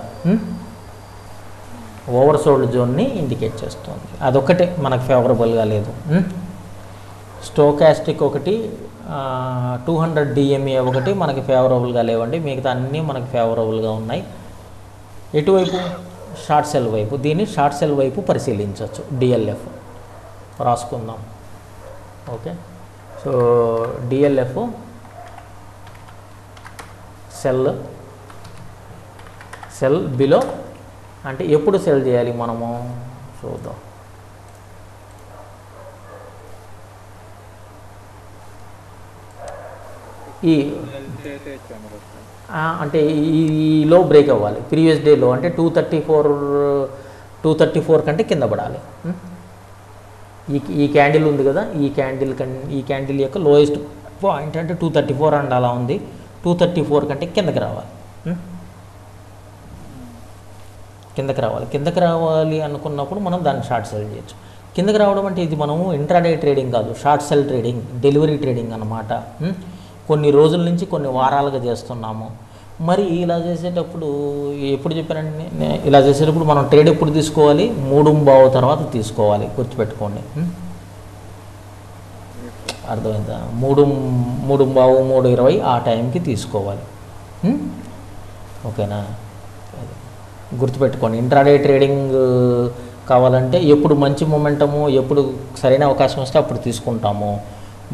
ఓవర్సోల్డ్ జోన్ని ఇండికేట్ చేస్తుంది, అదొక్కటే మనకు ఫేవరబుల్గా లేదు. స్టోకాస్టిక్ ఒకటి, 200 డిఎంఏ ఒకటి మనకి ఫేవరబుల్గా లేవండి, మిగతా అన్నీ మనకి ఫేవరబుల్గా ఉన్నాయి. ఎటువైపు, షార్ట్ సెల్ వైపు. దీన్ని షార్ట్ సెల్ వైపు పరిశీలించవచ్చు. డిఎల్ఎఫ్ రాసుకుందాం. Okay, so DLF sell sell below అంటే ఎప్పుడు సెల్ చేయాలి మనము చూద్దాం. ఈ అంటే ఈ లో బ్రేక్ అవ్వాలి. ప్రీవియస్ డేలో అంటే 234 కంటే కింద పడాలి. ఈ క్యాండిల్ ఉంది కదా, ఈ క్యాండిల్ యొక్క లోయెస్ట్ పాయింట్ అంటే 234 అండ్ అలా ఉంది. 234 కంటే కిందకి రావాలి. కిందకి రావాలి అనుకున్నప్పుడు మనం దాన్ని షార్ట్ సెల్ చేయొచ్చు. కిందకి రావడం అంటే ఇది మనము ఇంట్రాడే ట్రేడింగ్ కాదు, short cell trading, delivery trading అన్నమాట. కొన్ని రోజుల నుంచి కొన్ని వారాలుగా చేస్తున్నాము. మరి ఇలా చేసేటప్పుడు ఎప్పుడు చెప్పానండి, ఇలా చేసేటప్పుడు మనం ట్రేడ్ ఎప్పుడు తీసుకోవాలి, 3:15 తర్వాత తీసుకోవాలి, గుర్తుపెట్టుకోండి. అర్థమైందా? 3:15, 3:20 ఆ టైంకి తీసుకోవాలి. ఓకేనా? గుర్తుపెట్టుకోండి. ఇంట్రాడే ట్రేడింగ్ కావాలంటే ఎప్పుడు మంచి మొమెంటము, ఎప్పుడు సరైన అవకాశం వస్తే అప్పుడు తీసుకుంటాము.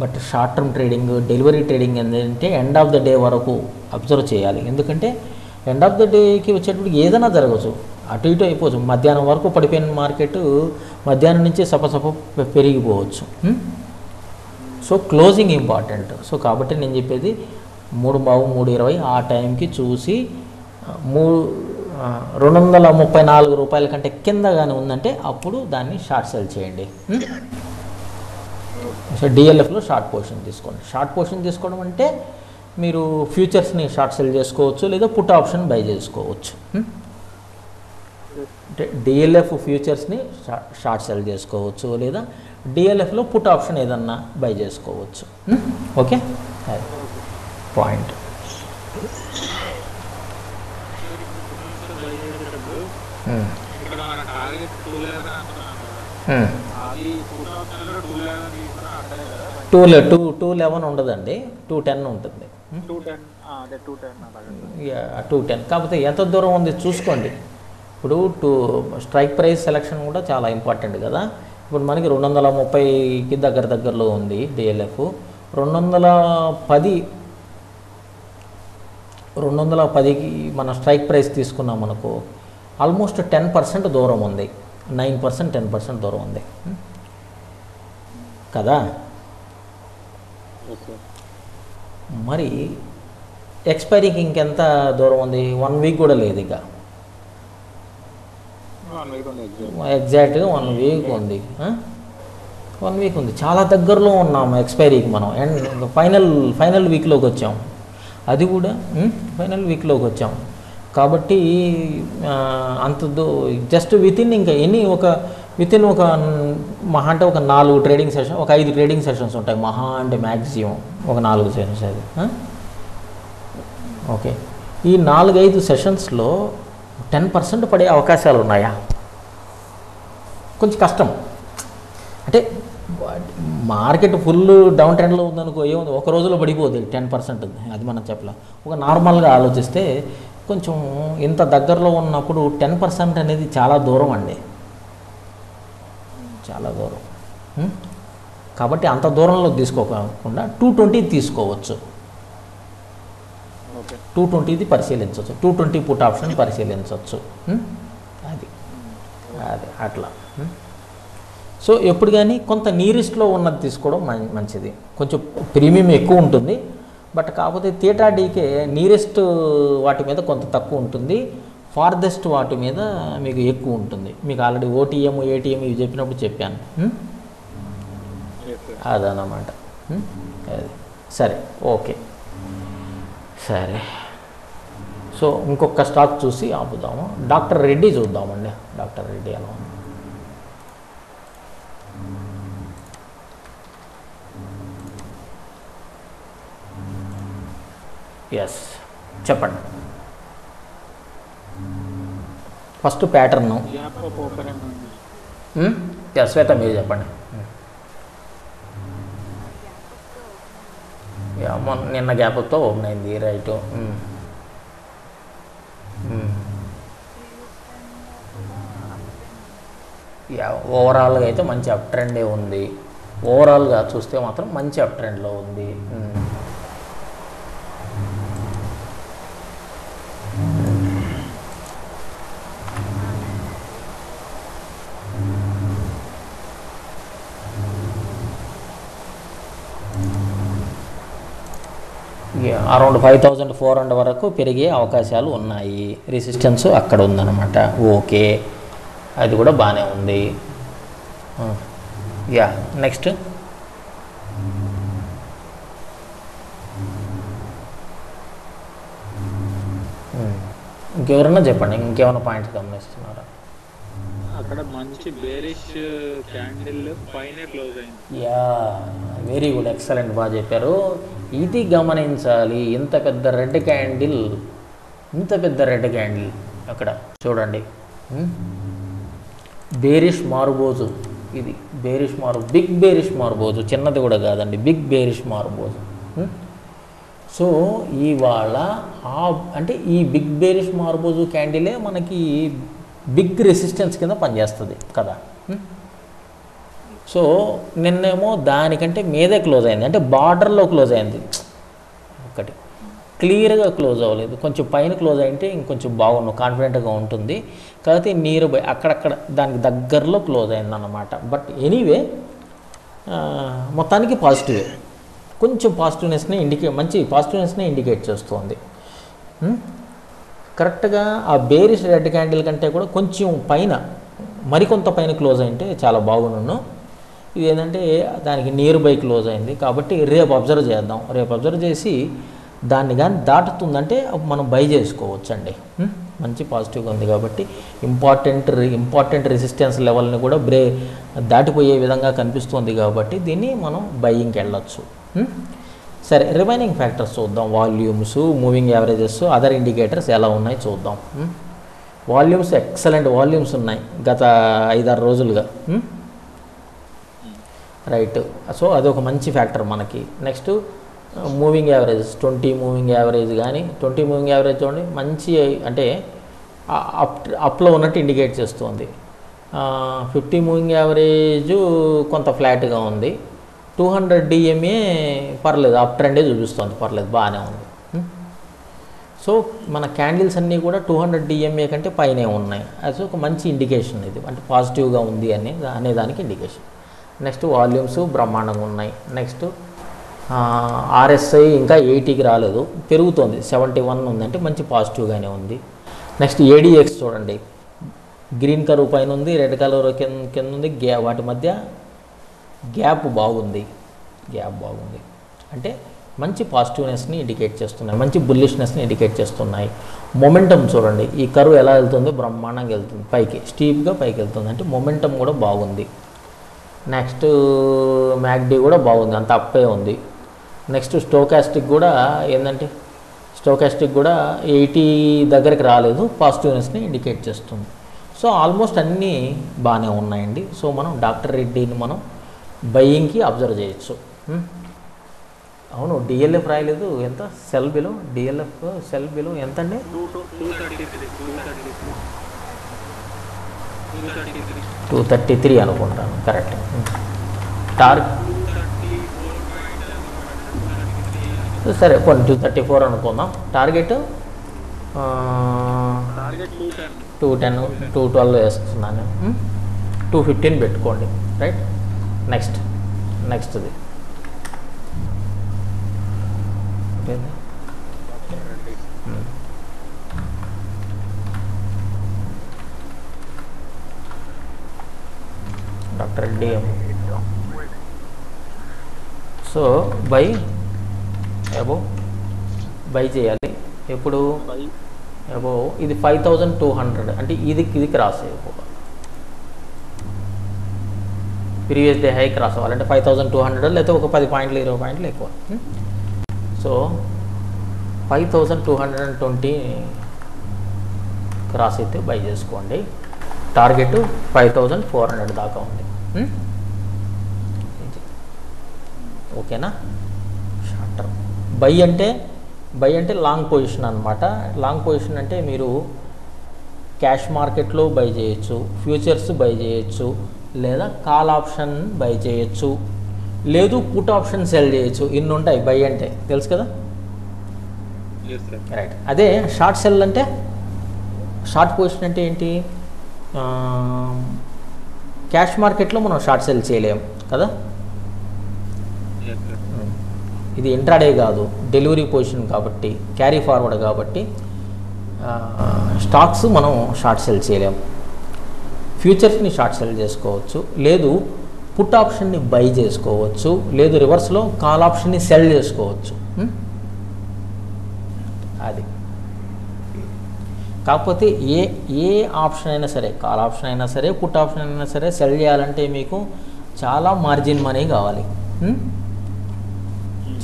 But short term trading, delivery trading ఏంటంటే ఎండ్ ఆఫ్ ద డే వరకు అబ్జర్వ్ చేయాలి. ఎందుకంటే ఎండ్ ఆఫ్ ద డేకి వచ్చేటప్పుడు ఏదైనా జరగచ్చు, అటు ఇటు అయిపోవచ్చు. మధ్యాహ్నం వరకు పడిపోయిన మార్కెట్ మధ్యాహ్నం నుంచి సపసప పెరిగిపోవచ్చు. So closing important. సో కాబట్టి నేను చెప్పేది 3:15, 3:20 ఆ టైంకి చూసి 234 రూపాయల కంటే కింద కానీ ఉందంటే అప్పుడు దాన్ని షార్ట్ సెల్ చేయండి. సో డిఎల్ఎఫ్లో షార్ట్ పొజిషన్ తీసుకోండి. షార్ట్ పొజిషన్ తీసుకోవడం అంటే మీరు ఫ్యూచర్స్ని షార్ట్ సెల్ చేసుకోవచ్చు, లేదా పుట్ ఆప్షన్ బై చేసుకోవచ్చు. అంటే డిఎల్ఎఫ్ ఫ్యూచర్స్ని షార్ట్ సెల్ చేసుకోవచ్చు, లేదా డిఎల్ఎఫ్లో పుట్ ఆప్షన్ ఏదన్నా బై చేసుకోవచ్చు. Okay, point. టూ 211 ఉండదండి, 210 ఉంటుంది. 210 కాకపోతే ఎంత దూరం ఉంది చూసుకోండి. ఇప్పుడు స్ట్రైక్ ప్రైస్ సెలెక్షన్ కూడా చాలా ఇంపార్టెంట్ కదా. ఇప్పుడు మనకి 230కి దగ్గరలో ఉంది డిఎల్ఎఫ్. 210కి మన స్ట్రైక్ ప్రైస్ తీసుకున్నాం మనకు, ఆల్మోస్ట్ 10% దూరం ఉంది. 9%, 10% దూరం ఉంది కదా. మరి ఎక్స్పైరీకి ఇంకెంత దూరం ఉంది? 1 వీక్ కూడా లేదు ఇక. ఎగ్జాక్ట్గా 1 వీక్ ఉంది. 1 వీక్ ఉంది, చాలా దగ్గరలో ఉన్నాము ఎక్స్పైరీకి మనం. అండ్ ఫైనల్ వీక్లోకి వచ్చాము, అది కూడా ఫైనల్ వీక్లోకి వచ్చాము. కాబట్టి జస్ట్ వితిన్ ఇంకా వితిన్ ఒక మహా అంటే ఒక 4 ట్రేడింగ్ సెషన్, ఒక 5 ట్రేడింగ్ సెషన్స్ ఉంటాయి మహా అంటే మ్యాక్సిమం ఒక 4 సెషన్స్ అది. ఓకే, ఈ 4-5 సెషన్స్లో 10% పడే అవకాశాలు ఉన్నాయా? కొంచెం కష్టం. అంటే మార్కెట్ ఫుల్ డౌన్ ట్రెండ్లో ఉందనుకో, ఏముంది ఒక రోజులో పడిపోతుంది 10%, అది మనం చెప్పలేం. ఒక నార్మల్గా ఆలోచిస్తే కొంచెం ఇంత దగ్గరలో ఉన్నప్పుడు 10% అనేది చాలా దూరం అండి, చాలా దూరం. కాబట్టి అంత దూరంలో తీసుకోకుండా 220 తీసుకోవచ్చు. 220 పరిశీలించవచ్చు, 220 పుట్ ఆప్షన్ పరిశీలించవచ్చు. అది అట్లా. సో ఎప్పుడు కానీ కొంత నీరెస్ట్లో ఉన్నది తీసుకోవడం మంచిది. కొంచెం ప్రీమియం ఎక్కువ ఉంటుంది, బట్ కాకపోతే థీటా డీకే నీరెస్ట్ వాటి మీద కొంత తక్కువ ఉంటుంది, ఫార్దెస్ట్ వాటి మీద మీకు ఎక్కువ ఉంటుంది. మీకు ఆల్రెడీ ఓటీఎం, ఏటీఎం ఇవి చెప్పినప్పుడు చెప్పాను. అదన్నమాట. అది సరే, ఓకే, సరే. సో ఇంకొక స్టాక్ చూసి ఆపుదాము. డాక్టర్ రెడ్డి చూద్దామండి. డాక్టర్ రెడ్డి ఎలా ఉంది? ఎస్, చెప్పండి. ఫస్ట్ ప్యాటర్ను శ్వేత మీరు చెప్పండి. నిన్న గ్యాప్తో ఓపెన్ అయింది, రైట్. ఓవరాల్గా అయితే మంచి అప్ ట్రెండే ఉంది. ఓవరాల్గా చూస్తే మాత్రం మంచి అప్ ట్రెండ్లో ఉంది. అరౌండ్ 5400 వరకు పెరిగే అవకాశాలు ఉన్నాయి. రెసిస్టెన్స్ అక్కడ ఉందన్నమాట. ఓకే, అది కూడా బాగానే ఉంది. యా, నెక్స్ట్ ఇంకెవరన్నా చెప్పండి, ఇంకేమైనా పాయింట్స్ గమనిస్తున్నారా? అక్కడ మంచి బేరిష్ క్యాండిల్ పైన క్లోజ్ అయింది. యా, వెరీ గుడ్, ఎక్సలెంట్, బాగా చెప్పారు. ఇది గమనించాలి. ఇంత పెద్ద రెడ్ క్యాండిల్ అక్కడ చూడండి. బేరిష్ మారుబోజు, ఇది బిగ్ బేరిష్ మారుబోజు, చిన్నది కూడా కాదండి, బిగ్ బేరిష్ మారుబోజు. సో ఇవాళ అంటే ఈ బిగ్ బేరిష్ మారుబోజు క్యాండిలే మనకి బిగ్ రెసిస్టెన్స్ కింద పనిచేస్తుంది కదా. సో నిన్నేమో దానికంటే మీదే క్లోజ్ అయింది, అంటే బార్డర్లో క్లోజ్ అయింది. ఒకటి క్లియర్గా క్లోజ్ అవ్వలేదు, కొంచెం పైన క్లోజ్ అయింటే ఇంకొంచెం బాగుండు, కాన్ఫిడెంట్గా ఉంటుంది. కాకపోతే నియర్ బై అక్కడక్కడ దానికి దగ్గరలో క్లోజ్ అయిందన్నమాట. బట్ ఎనీవే మొత్తానికి పాజిటివే, కొంచెం పాజిటివ్నెస్ని మంచి పాజిటివ్నెస్ని ఇండికేట్ చేస్తుంది. కరెక్ట్గా ఆ బేరిష్ రెడ్ క్యాండిల్ కంటే కూడా కొంచెం పైన, మరికొంత పైన క్లోజ్ అయింటే చాలా బాగున్నాను. ఇది ఏంటంటే దానికి నియర్ బై క్లోజ్ అయింది కాబట్టి రేపు అబ్జర్వ్ చేద్దాం. రేపు అబ్జర్వ్ చేసి దాన్ని కానీ దాటుతుందంటే మనం బై చేసుకోవచ్చు అండి. మంచి పాజిటివ్గా ఉంది కాబట్టి ఇంపార్టెంట్ రెసిస్టెన్స్ లెవెల్ని కూడా దాటిపోయే విధంగా కనిపిస్తుంది కాబట్టి దీన్ని మనం బయ్యింగ్కి వెళ్ళొచ్చు. సరే, రిమైనింగ్ ఫ్యాక్టర్స్ చూద్దాం. Volumes, moving averages, other indicators ఎలా ఉన్నాయి చూద్దాం. వాల్యూమ్స్ ఎక్సలెంట్ వాల్యూమ్స్ ఉన్నాయి గత 5-6 రోజులుగా. రైట్, సో అదొక మంచి ఫ్యాక్టర్ మనకి. Next moving averages, 20 moving average కానీ 20 మూవింగ్ యావరేజ్ చూడండి, మంచి అంటే అప్లో ఉన్నట్టు ఇండికేట్ చేస్తుంది. 50 మూవింగ్ యావరేజ్ కొంత ఫ్లాట్గా ఉంది. 200 DMA పర్లేదు, అప్ ట్రెండే చూపిస్తుంది, పర్లేదు, బాగానే ఉంది. సో మన క్యాండిల్స్ అన్నీ కూడా 200 DMA కంటే పైనే ఉన్నాయి. అది ఒక మంచి ఇండికేషన్, ఇది అంటే పాజిటివ్గా ఉంది అనేదానికి ఇండికేషన్. నెక్స్ట్ వాల్యూమ్స్ బ్రహ్మాండంగా ఉన్నాయి. నెక్స్ట్ RSI ఇంకా 80కి రాలేదు, పెరుగుతోంది, 71 ఉందంటే మంచి పాజిటివ్గానే ఉంది. నెక్స్ట్ ADX చూడండి, గ్రీన్ కలర్ పైన ఉంది, రెడ్ కలర్ కింద ఉంది, వాటి మధ్య గ్యాప్ బాగుంది, అంటే మంచి పాజిటివ్నెస్ని ఇండికేట్ చేస్తున్నాయి, మంచి బుల్లిష్నెస్ని ఇండికేట్ చేస్తున్నాయి. మొమెంటం చూడండి, ఈ కర్వ్ ఎలా వెళ్తుందో బ్రహ్మాండంగా వెళ్తుంది, పైకి స్టీప్గా పైకి వెళ్తుంది, అంటే మొమెంటం కూడా బాగుంది. నెక్స్ట్ MACD కూడా బాగుంది, అంత అప్పే ఉంది. నెక్స్ట్ స్టోకాస్టిక్ కూడా ఏంటంటే స్టోకాస్టిక్ కూడా 80 దగ్గరికి రాలేదు, పాజిటివ్నెస్ని ఇండికేట్ చేస్తుంది. సో ఆల్మోస్ట్ అన్నీ బాగానే ఉన్నాయండి. సో మనం డాక్టర్ రెడ్డిని మనం బయ్యింగ్కి అబ్జర్వ్ చేయొచ్చు. అవును, DLF రాయలేదు, ఎంత cell below, DLF cell below ఎంత అండి? 233 అనుకుంటాను, కరెక్ట్. సరే, కొన్ని 234 అనుకుందాం. టార్గెట్ 210, 212 వేస్తున్నాను. 215 పెట్టుకోండి, రైట్. నెక్స్ట్ది డాక్టర్ రెడ్డి. సో బై చేయాలి ఎప్పుడు? ఇది 5200, అంటే ఇది క్రాస్ అయిపోవాలి, ప్రీవియస్ డే హై క్రాస్ అవ్వాలంటే 5200 లేకపోతే ఒక 10 పాయింట్లు 20 పాయింట్లు ఎక్కువ. సో 5220 క్రాస్ అయితే బై చేసుకోండి. టార్గెట్ 5400 దాకా ఉంది. ఓకేనా? షార్ట్ టర్మ్ బై అంటే లాంగ్ పొజిషన్ అనమాట. లాంగ్ పొజిషన్ అంటే మీరు క్యాష్ మార్కెట్లో బై చేయొచ్చు, ఫ్యూచర్స్ బై చేయొచ్చు, లేదా కాల్ ఆప్షన్ బై చేయొచ్చు, లేదు పుట్ ఆప్షన్ సెల్ చేయొచ్చు. ఇన్ని ఉంటాయి బై అంటే, తెలుసు కదా? రైట్. అదే షార్ట్ సెల్ అంటే, షార్ట్ పొజిషన్ అంటే ఏంటి? క్యాష్ మార్కెట్లో మనం షార్ట్ సెల్ చేయలేము కదా. ఇది ఇంట్రాడే కాదు, డెలివరీ పొజిషన్ కాబట్టి, క్యారీ ఫార్వర్డ్ కాబట్టి స్టాక్స్ మనం షార్ట్ సెల్ చేయలేము. ఫ్యూచర్స్ని షార్ట్ సెల్ చేసుకోవచ్చు, లేదు పుట్ ఆప్షన్ని బై చేసుకోవచ్చు, లేదు రివర్స్లో కాల్ ఆప్షన్ని సెల్ చేసుకోవచ్చు. అది కాకపోతే ఏ ఆప్షన్ అయినా సరే, కాల్ ఆప్షన్ అయినా సరే, పుట్ ఆప్షన్ అయినా సరే సెల్ చేయాలంటే మీకు చాలా మార్జిన్ మనీ కావాలి.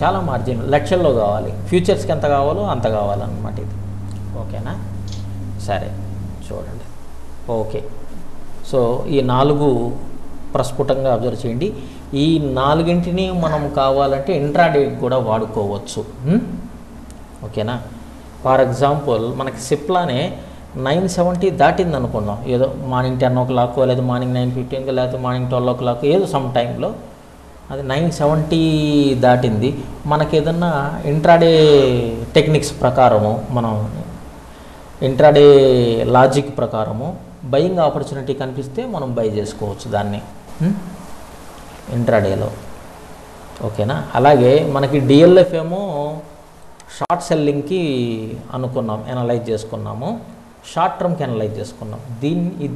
చాలా మార్జిన్ లక్షల్లో కావాలి. ఫ్యూచర్స్కి ఎంత కావాలో అంత కావాలన్నమాట ఇది. ఓకేనా? సరే చూడండి. ఓకే, సో ఈ 4 ప్రస్ఫుటంగా అబ్జర్వ్ చేయండి. ఈ 4ంటిని మనం కావాలంటే ఇంట్రాడే కూడా వాడుకోవచ్చు. ఓకేనా? ఫర్ ఎగ్జాంపుల్ మనకి సిప్లానే 970 దాటింది అనుకున్నాం, ఏదో మార్నింగ్ 10 o'clock లేదా మార్నింగ్ 9:15 లేకపోతే మార్నింగ్ 12 o'clock ఏదో సమ్ టైంలో అది 970 దాటింది. మనకి ఏదన్నా ఇంట్రాడే టెక్నిక్స్ ప్రకారము, మనం ఇంట్రాడే లాజిక్ ప్రకారము బయింగ్ ఆపర్చునిటీ కనిపిస్తే మనం బై చేసుకోవచ్చు దాన్ని ఇంట్రాడేలో. ఓకేనా? అలాగే మనకి డిఎల్ఎఫ్ ఏమో షార్ట్ సెల్లింగ్కి అనుకున్నాం, ఎనలైజ్ చేసుకున్నాము, షార్ట్ టర్మ్కి ఎనలైజ్ చేసుకున్నాం.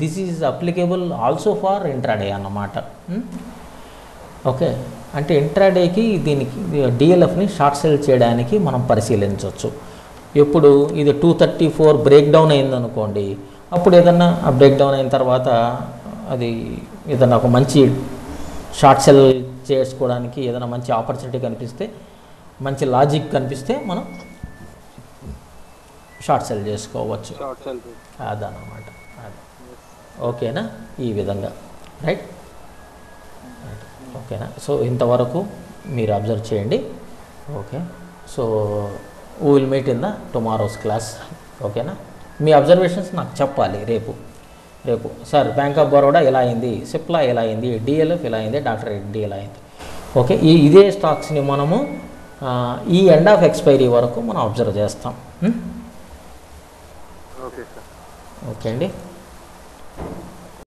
This is applicable also for intraday అన్నమాట. ఓకే, అంటే ఇంట్రాడేకి దీనికి డిఎల్ఎఫ్ని షార్ట్ సెల్ చేయడానికి మనం పరిశీలించవచ్చు. ఎప్పుడు ఇది 234 బ్రేక్ డౌన్ అయిందనుకోండి, అప్పుడు ఏదన్నా ఆ బ్రేక్ డౌన్ అయిన తర్వాత అది ఏదన్నా ఒక మంచి షార్ట్ సెల్ చేసుకోవడానికి ఏదైనా మంచి ఆపర్చునిటీ కనిపిస్తే, మంచి లాజిక్ కనిపిస్తే మనం షార్ట్ సెల్ చేసుకోవచ్చు. అదన్నమాట. అది ఓకేనా? ఈ విధంగా రైట్. ఓకేనా? సో ఇంతవరకు మీరు అబ్జర్వ్ చేయండి. Okay, so we will meet in the tomorrow's class. ఓకేనా? మీ అబ్జర్వేషన్స్ నాకు చెప్పాలి రేపు. సార్ బ్యాంక్ ఆఫ్ బరోడా ఎలా అయింది, సిప్లా ఎలా అయింది, డిఎల్ఎఫ్ ఎలా అయింది, డాక్టర్ రెడ్డి ఎలా అయింది. ఓకే, ఇదే స్టాక్స్ని మనము ఈ ఎండ్ ఆఫ్ ఎక్స్పైరీ వరకు మనం అబ్జర్వ్ చేస్తాం. ఓకే అండి.